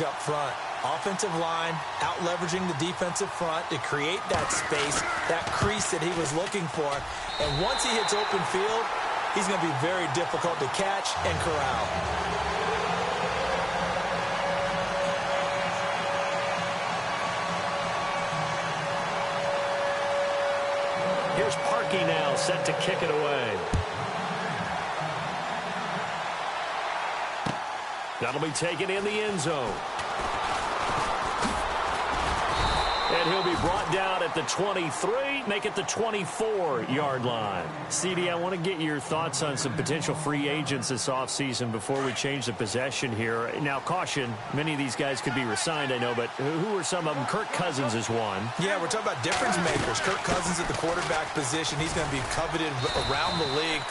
up front. Offensive line out leveraging the defensive front to create that space, that crease that he was looking for. And once he hits open field, he's going to be very difficult to catch and corral. Here's Parkey now, set to kick it away. That'll be taken in the end zone. And he'll be brought down at the 23, make it the 24-yard line. CD, I want to get your thoughts on some potential free agents this offseason before we change the possession here. Now, caution, many of these guys could be re-signed, I know, but who are some of them? Kirk Cousins is one. Yeah, we're talking about difference makers. Kirk Cousins at the quarterback position. He's going to be coveted around the league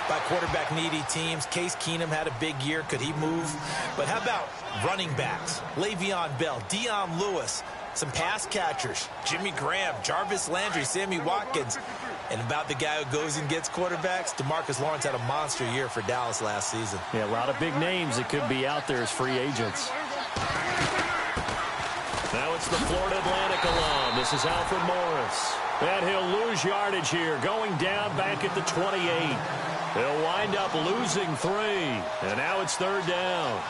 by quarterback-needy teams. Case Keenum had a big year. Could he move? But how about running backs? Le'Veon Bell, Dion Lewis, some pass catchers, Jimmy Graham, Jarvis Landry, Sammy Watkins. And about the guy who goes and gets quarterbacks, DeMarcus Lawrence had a monster year for Dallas last season. Yeah, a lot of big names that could be out there as free agents. Now it's the Florida Atlantic alum. This is Alfred Morris. And he'll lose yardage here, going down back at the 28. He'll wind up losing 3. And now it's 3rd down.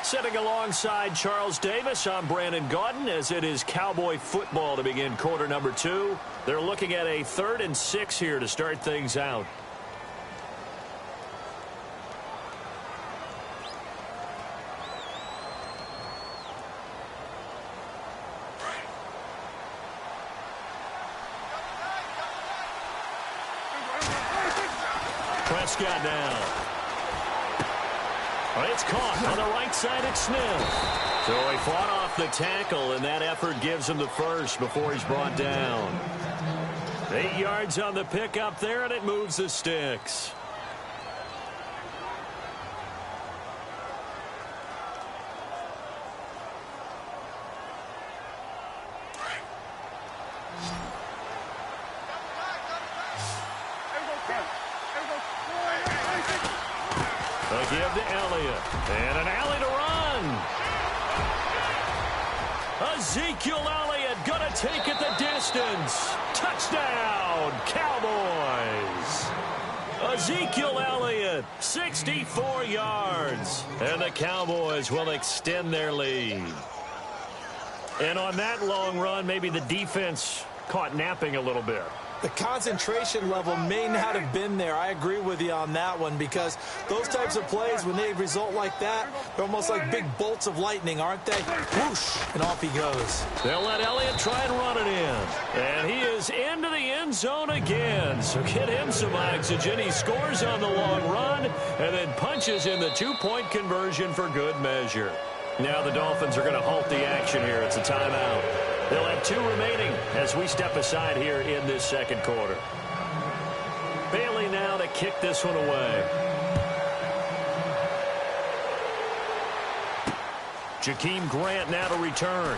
Sitting alongside Charles Davis, I'm Brandon Gaudin, as it is Cowboy football to begin quarter number 2. They're looking at a 3rd and 6 here to start things out. Prescott now. It's caught on the right side at Smith. So he fought off the tackle, and that effort gives him the first before he's brought down. 8 yards on the pickup there, and it moves the sticks. A give to Elliott. And an alley to run. Ezekiel Elliott going to take it the distance. Touchdown, Cowboys. Ezekiel Elliott, 64 yards. And the Cowboys will extend their lead. And on that long run, maybe the defense caught napping a little bit. The concentration level may not have been there. I agree with you on that one, because those types of plays, when they result like that, they're almost like big bolts of lightning, aren't they? Whoosh, and off he goes. They'll let Elliott try and run it in. And he is into the end zone again. So get him some oxygen. He scores on the long run and then punches in the 2-point conversion for good measure. Now the Dolphins are going to halt the action here. It's a timeout. They'll have 2 remaining as we step aside here in this second quarter. Bailey now to kick this one away. Jakeem Grant now to return.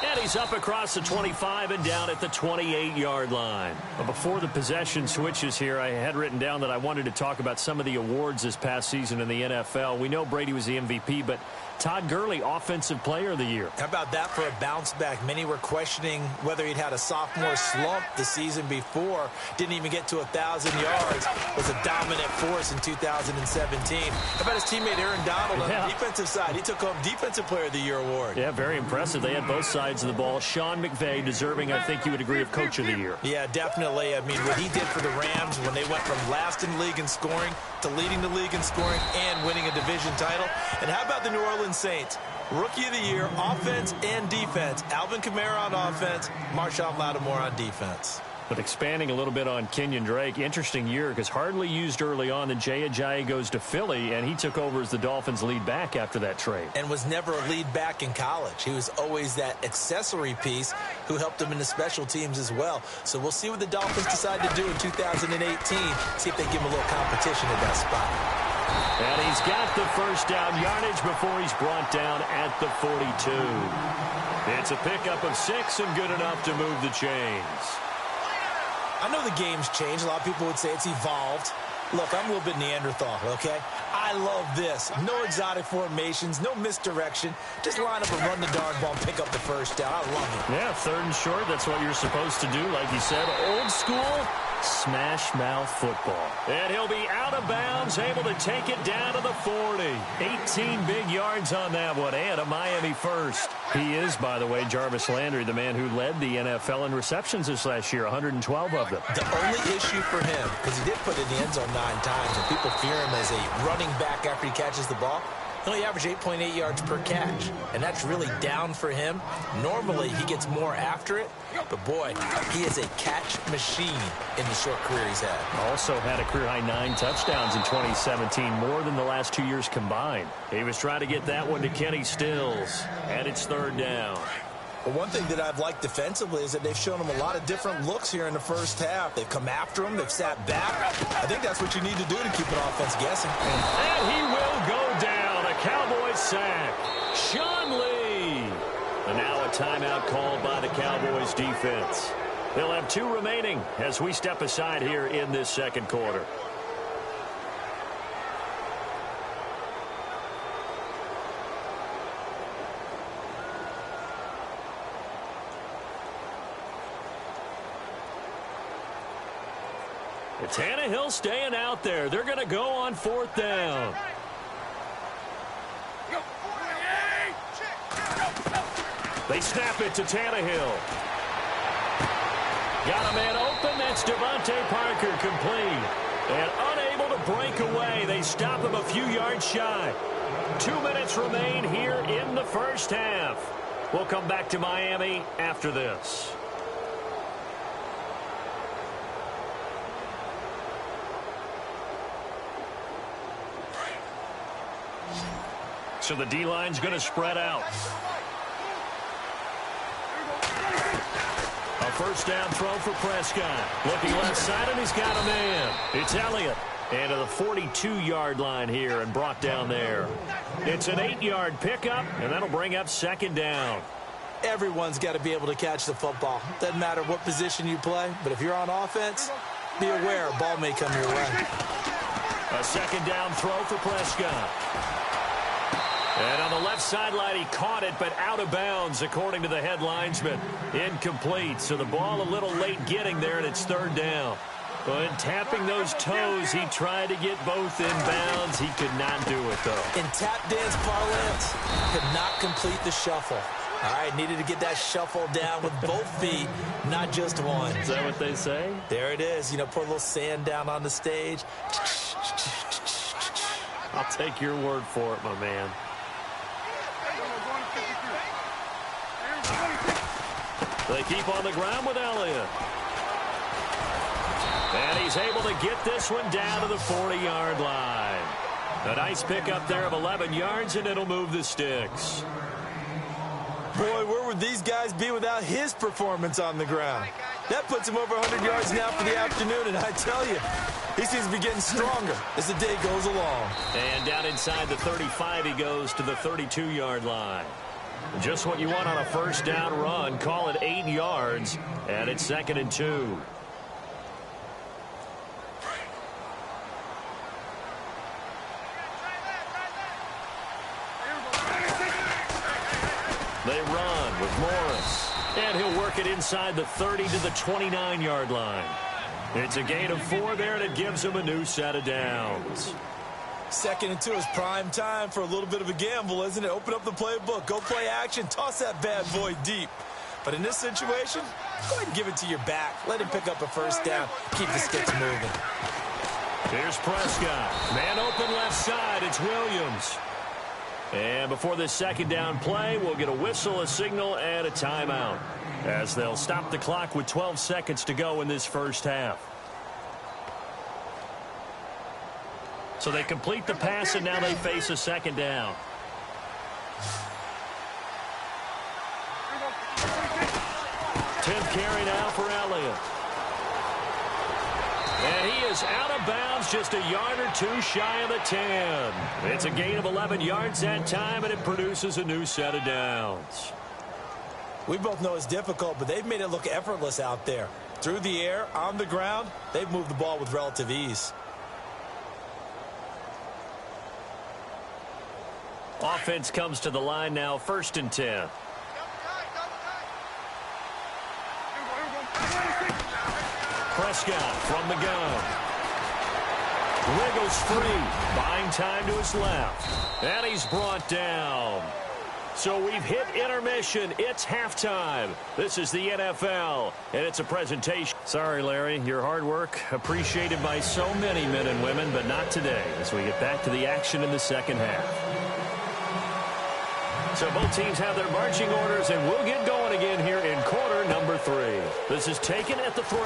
And he's up across the 25 and down at the 28-yard line. But before the possession switches here, I had written down that I wanted to talk about some of the awards this past season in the NFL. We know Brady was the MVP, but Todd Gurley, Offensive Player of the Year. How about that for a bounce back? Many were questioning whether he'd had a sophomore slump the season before. Didn't even get to 1,000 yards. Was a dominant force in 2017. How about his teammate Aaron Donald on the defensive side? He took home Defensive Player of the Year award. Yeah, very impressive. They had both sides of the ball. Sean McVay deserving, I think you would agree, of Coach of the Year. Yeah, definitely. I mean, what he did for the Rams when they went from last in the league in scoring to leading the league in scoring and winning a division title. And how about the New Orleans Saints? Rookie of the Year, offense and defense. Alvin Kamara on offense, Marshawn Lattimore on defense. But expanding a little bit on Kenyon Drake, interesting year because hardly used early on. Then Jay Ajayi goes to Philly, and he took over as the Dolphins' lead back after that trade. And was never a lead back in college. He was always that accessory piece who helped him in the special teams as well. So we'll see what the Dolphins decide to do in 2018. See if they give him a little competition at that spot. And he's got the first down yardage before he's brought down at the 42. It's a pickup of 6 and good enough to move the chains. I know the game's changed. A lot of people would say it's evolved. Look, I'm a little bit Neanderthal, okay? I love this. No exotic formations, no misdirection. Just line up and run the darn ball and pick up the first down. I love it. Yeah, 3rd and short, that's what you're supposed to do. Like you said, old school, smash mouth football. And he'll be out of bounds, able to take it down to the 40. 18 big yards on that one, and a Miami first. He is, by the way, Jarvis Landry, the man who led the NFL in receptions this last year, 112 of them. The only issue for him, because he did put it in the end zone 9 times, and people fear him as a running back after he catches the ball, he only averaged 8.8 yards per catch, and that's really down for him. Normally, he gets more after it, but boy, he is a catch machine in the short career he's had. Also had a career-high 9 touchdowns in 2017, more than the last 2 years combined. He was trying to get that one to Kenny Stills, and it's 3rd down. Well, one thing that I've liked defensively is that they've shown him a lot of different looks here in the first half. They've come after him. They've sat back. I think that's what you need to do to keep an offense guessing. And he will go down. A Cowboys sack. Sean Lee. And now a timeout called by the Cowboys defense. They'll have 2 remaining as we step aside here in this second quarter. Tannehill staying out there. They're going to go on 4th down. They snap it to Tannehill. Got a man open. That's Devontae Parker, complete. And unable to break away. They stop him a few yards shy. 2 minutes remain here in the first half. We'll come back to Miami after this. So the D-line's going to spread out. A first down throw for Prescott. Looking left side, and he's got a man. It's Elliott. And to the 42-yard line here and brought down there. It's an 8-yard pickup, and that'll bring up 2nd down. Everyone's got to be able to catch the football. Doesn't matter what position you play, but if you're on offense, be aware a ball may come your way. A 2nd down throw for Prescott. And on the left sideline, he caught it, but out of bounds, according to the head linesman. Incomplete, so the ball a little late getting there, and it's 3rd down. But tapping those toes, he tried to get both in bounds. He could not do it, though. In tap dance parlance, could not complete the shuffle. All right, needed to get that shuffle down with both feet, not just one. Is that what they say? There it is. You know, put a little sand down on the stage. I'll take your word for it, my man. They keep on the ground with Elliott. And he's able to get this one down to the 40-yard line. A nice pickup there of 11 yards, and it'll move the sticks. Boy, where would these guys be without his performance on the ground? That puts him over 100 yards now for the afternoon, and I tell you, he seems to be getting stronger as the day goes along. And down inside the 35, he goes to the 32-yard line. Just what you want on a first down run. Call it 8 yards, and it's 2nd and 2. They run with Morris. And he'll work it inside the 30 to the 29-yard line. It's a gain of 4 there, and it gives him a new set of downs. 2nd and 2 is prime time for a little bit of a gamble, isn't it? Open up the playbook, go play action, toss that bad boy deep. But in this situation, go ahead and give it to your back. Let him pick up a first down. Keep the sticks moving. Here's Prescott. Man open left side. It's Williams. And before this 2nd down play, we'll get a whistle, a signal, and a timeout, as they'll stop the clock with 12 seconds to go in this first half. So they complete the pass, and now they face a 2nd down. Tenth carry now for Elliott. And he is out of bounds, just a yard or two shy of the 10. It's a gain of 11 yards that time, and it produces a new set of downs. We both know it's difficult, but they've made it look effortless out there. Through the air, on the ground, they've moved the ball with relative ease. Offense comes to the line now, 1st and 10. Prescott from the gun. Wiggles free, buying time to his left. And he's brought down. So we've hit intermission. It's halftime. This is the NFL, and it's a presentation. Sorry, Larry, your hard work appreciated by so many men and women, but not today as we get back to the action in the second half. So both teams have their marching orders, and we'll get going again here in quarter number 3. This is taken at the 3.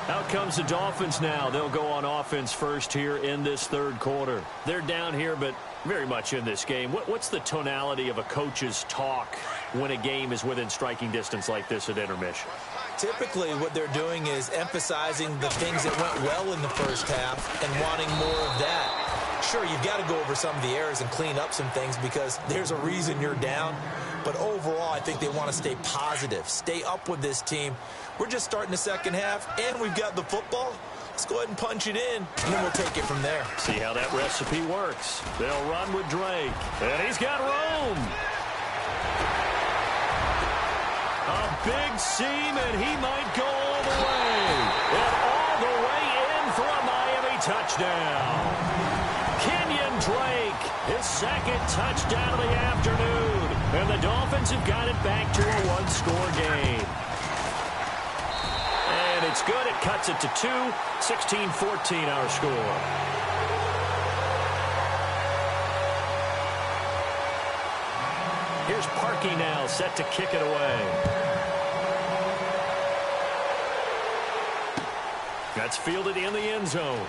Out comes the Dolphins now. They'll go on offense first here in this third quarter. They're down here, but very much in this game. What's the tonality of a coach's talk when a game is within striking distance like this at intermission? Typically, what they're doing is emphasizing the things that went well in the first half and wanting more of that. Sure, you've got to go over some of the errors and clean up some things because there's a reason you're down. But overall, I think they want to stay positive, stay up with this team. We're just starting the second half, and we've got the football. Let's go ahead and punch it in, and then we'll take it from there. See how that recipe works. They'll run with Drake, and he's got room. A big seam, and he might go all the way. And all the way in for a Miami touchdown. Kenyon Drake, his second touchdown of the afternoon. And the Dolphins have got it back to a one-score game. And it's good. It cuts it to 2. 16-14 our score. Here's Parkey now, set to kick it away. That's fielded in the end zone.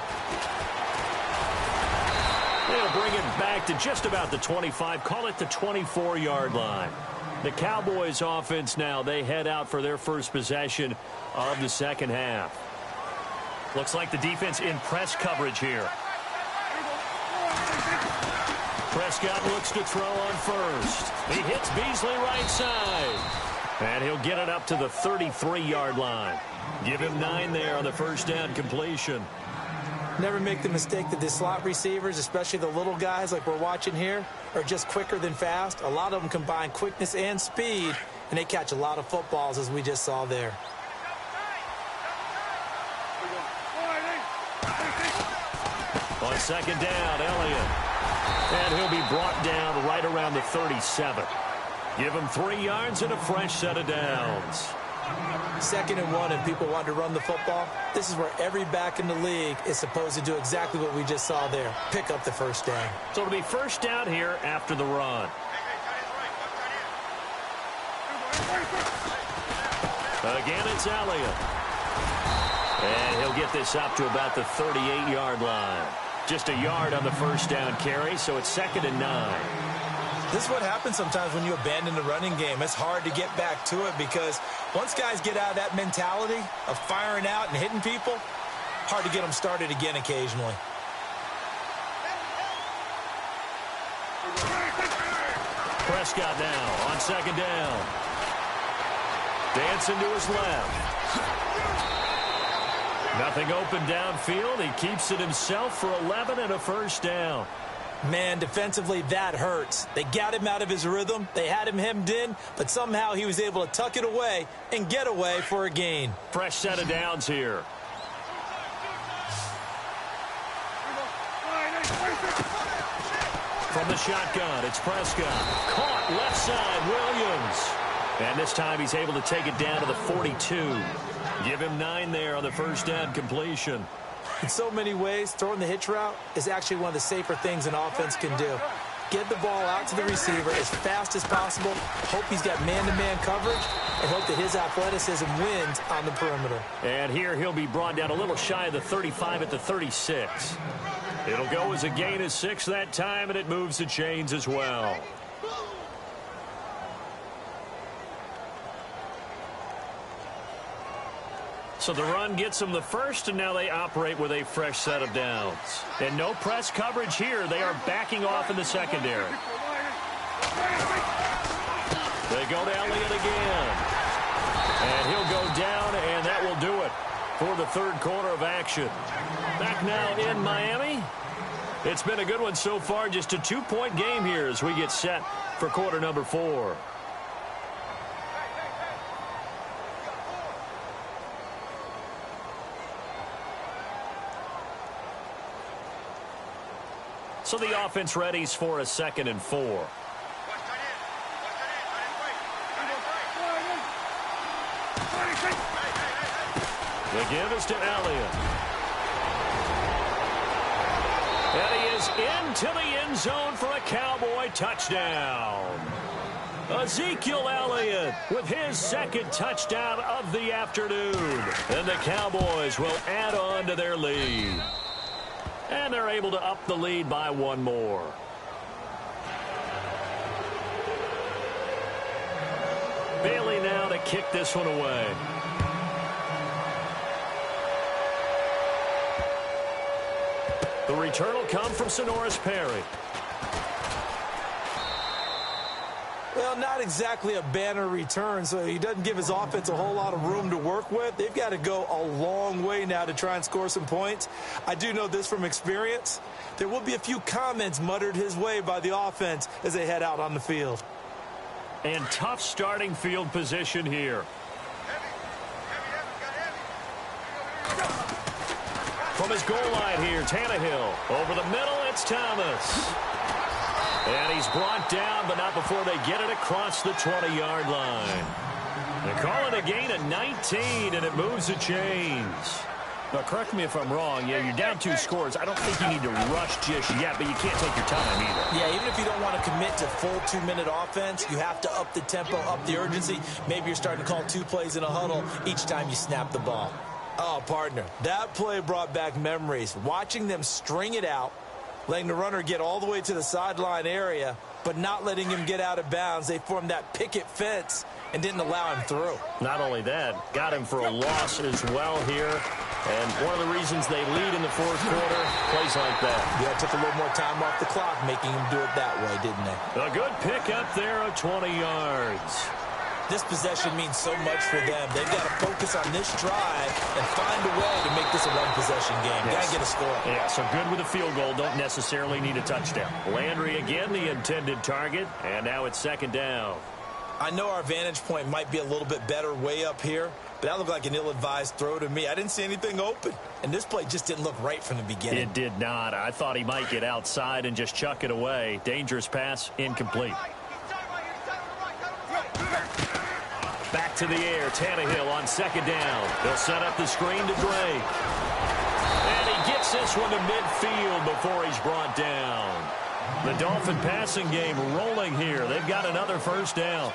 They'll bring it back to just about the 25, call it the 24-yard line. The Cowboys offense now, they head out for their first possession of the second half. Looks like the defense in press coverage here. Prescott looks to throw on first. He hits Beasley right side. And he'll get it up to the 33-yard line. Give him 9 there on the first down completion. Never make the mistake that the slot receivers, especially the little guys like we're watching here, are just quicker than fast. A lot of them combine quickness and speed, and they catch a lot of footballs, as we just saw there. On second down, Elliott. And he'll be brought down right around the 37. Give him 3 yards and a fresh set of downs. 2nd and 1, and people want to run the football. This is where every back in the league is supposed to do exactly what we just saw there. Pick up the first down. So it'll be first down here after the run. Again, it's Elliott. And he'll get this up to about the 38-yard line. Just a yard on the first down carry, so it's 2nd and 9. This is what happens sometimes when you abandon the running game. It's hard to get back to it because once guys get out of that mentality of firing out and hitting people, hard to get them started again occasionally. Prescott now on second down. Dancing to his left. Nothing open downfield. He keeps it himself for 11 and a first down. Man, defensively, that hurts. They got him out of his rhythm. They had him hemmed in, but somehow he was able to tuck it away and get away for a gain. Fresh set of downs here. From the shotgun, it's Prescott. Caught left side, Williams. And this time he's able to take it down to the 42. Give him 9 there on the first down completion. In so many ways, throwing the hitch route is actually one of the safer things an offense can do. Get the ball out to the receiver as fast as possible, hope he's got man-to-man coverage, and hope that his athleticism wins on the perimeter. And here he'll be brought down a little shy of the 35 at the 36. It'll go as a gain of 6 that time, and it moves the chains as well. So the run gets them the first, and now they operate with a fresh set of downs. And no press coverage here. They are backing off in the secondary. They go to Elliott again. And he'll go down, and that will do it for the third quarter of action. Back now in Miami. It's been a good one so far. Just a 2-point game here as we get set for quarter number 4. So the offense readies for a 2nd and 4. The give is to Elliott. And he is into the end zone for a Cowboy touchdown. Ezekiel Elliott with his 2nd touchdown of the afternoon. And the Cowboys will add on to their lead. And they're able to up the lead by 1 more. Bailey now to kick this one away. The return will come from Sonoris Perry. Well, not exactly a banner return, so he doesn't give his offense a whole lot of room to work with. They've got to go a long way now to try and score some points. I do know this from experience. There will be a few comments muttered his way by the offense as they head out on the field. And tough starting field position here. From his goal line here, Tannehill. Over the middle, it's Thomas. And he's brought down, but not before they get it across the 20-yard line. They call it a gain of 19, and it moves the chains. Now, correct me if I'm wrong. Yeah, you're down 2 scores. I don't think you need to rush just yet, but you can't take your time either. Yeah, even if you don't want to commit to full 2-minute offense, you have to up the tempo, up the urgency. Maybe you're starting to call 2 plays in a huddle each time you snap the ball. Oh, partner, that play brought back memories. Watching them string it out, letting the runner get all the way to the sideline area, but not letting him get out of bounds. They formed that picket fence and didn't allow him through. Not only that, got him for a loss as well here. And one of the reasons they lead in the 4th quarter, plays like that. Yeah, took a little more time off the clock, making him do it that way, didn't they? A good pickup there of 20 yards. This possession means so much for them. They've got to focus on this drive and find a way to make this a one-possession game. Got to get a score. Yeah, so good with a field goal. Don't necessarily need a touchdown. Landry again, the intended target. And now it's 2nd down. I know our vantage point might be a little bit better way up here, but that looked like an ill-advised throw to me. I didn't see anything open. And this play just didn't look right from the beginning. It did not. I thought he might get outside and just chuck it away. Dangerous pass, incomplete. Back to the air, Tannehill on 2nd down. They'll set up the screen to Drake. And he gets this one to midfield before he's brought down. The Dolphin passing game rolling here. They've got another 1st down.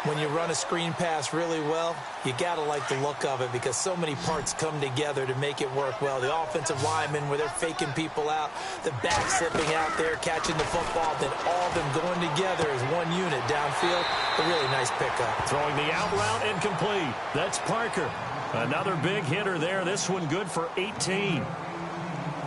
When you run a screen pass really well, you got to like the look of it because so many parts come together to make it work well. The offensive linemen, where they're faking people out, the back slipping out there, catching the football, then all of them going together as one unit downfield. A really nice pickup. Throwing the out route incomplete. That's Parker. Another big hitter there. This one good for 18.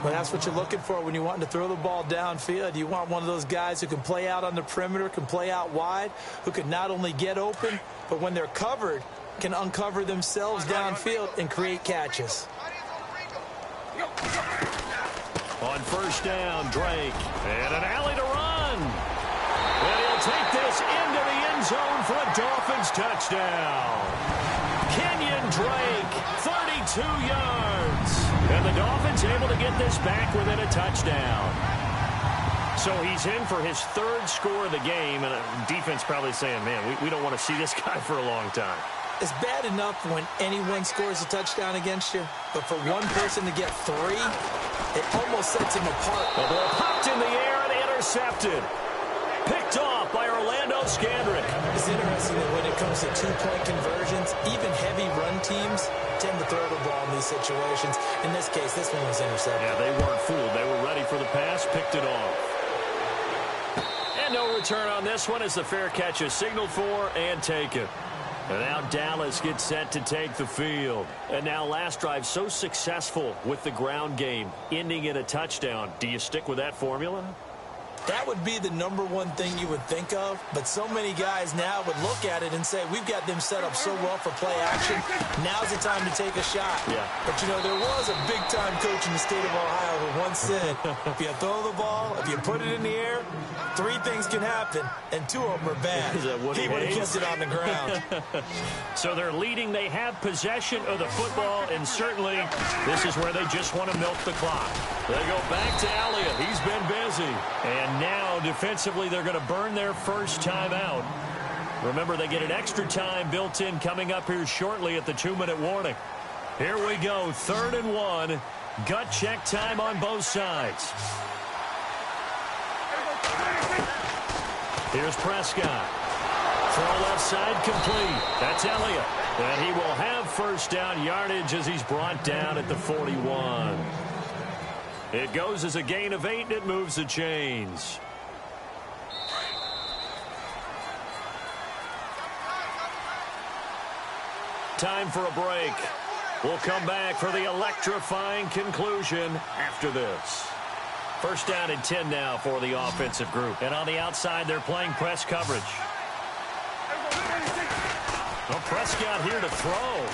Well, that's what you're looking for when you're wanting to throw the ball downfield. You want one of those guys who can play out on the perimeter, can play out wide, who can not only get open, but when they're covered, can uncover themselves downfield and create catches. On 1st down, Drake. And an alley to run. And he'll take this into the end zone for a Dolphins touchdown. Kenyon Drake, 32 yards. And the Dolphins able to get this back within a touchdown. So he's in for his 3rd score of the game, and defense probably saying, man, we don't want to see this guy for a long time. It's bad enough when anyone scores a touchdown against you, but for one person to get 3, it almost sets him apart. The ball popped in the air and intercepted. Picked off by Orlando Scandrick. It's interesting that when it comes to 2-point conversions, even heavy run teams tend to throw the ball in these situations. In this case, this one was intercepted. Yeah, they weren't fooled. They were ready for the pass, picked it off. And no return on this one as the fair catch is signaled for and taken. And now Dallas gets set to take the field. And now last drive so successful with the ground game, ending in a touchdown. Do you stick with that formula? That would be the #1 thing you would think of, but so many guys now would look at it and say, we've got them set up so well for play action. Now's the time to take a shot. Yeah. But, you know, there was a big-time coach in the state of Ohio who once said, if you throw the ball, if you put it in the air, 3 things can happen, and 2 of them are bad. Is that what he would have kept it on the ground. So they're leading. They have possession of the football, and certainly this is where they just want to milk the clock. They go back to Elliott. He's been busy. And now, defensively, they're going to burn their first time out. Remember, they get an extra time built in coming up here shortly at the 2-minute warning. Here we go, 3rd and 1. Gut check time on both sides. Here's Prescott. Throw left side complete. That's Elliott. And he will have first down yardage as he's brought down at the 41. It goes as a gain of 8, and it moves the chains. Time for a break. We'll come back for the electrifying conclusion after this. First down and 10 now for the offensive group. And on the outside, they're playing press coverage. Well, Prescott here to throw.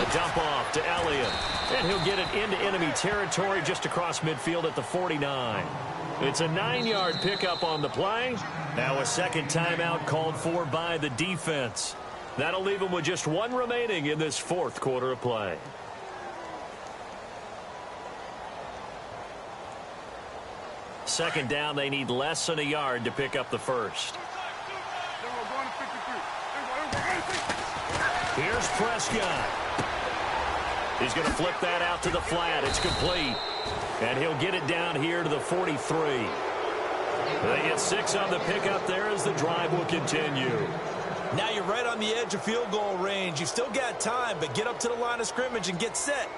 A dump off to Elliott. And he'll get it into enemy territory just across midfield at the 49. It's a 9-yard pickup on the play. Now a second timeout called for by the defense. That'll leave them with just 1 remaining in this 4th quarter of play. Second down, they need less than a yard to pick up the first. Here's Prescott. He's going to flip that out to the flat. It's complete. And he'll get it down here to the 43. They get 6 on the pickup there as the drive will continue. Now you're right on the edge of field goal range. You've still got time, but get up to the line of scrimmage and get set.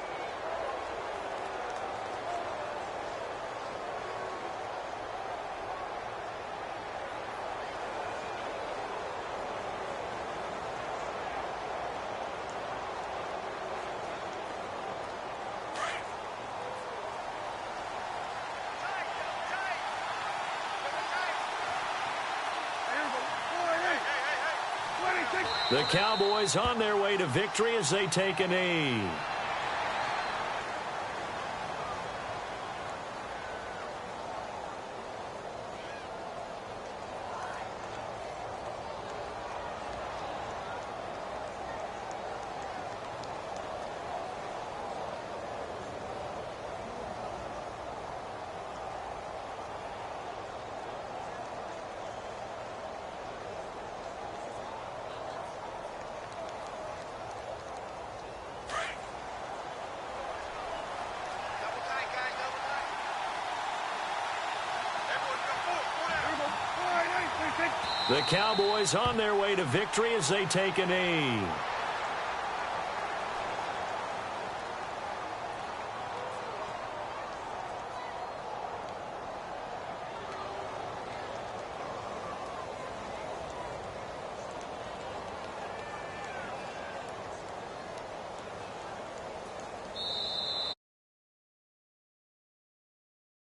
The Cowboys on their way to victory as they take a knee. The Cowboys on their way to victory as they take a knee.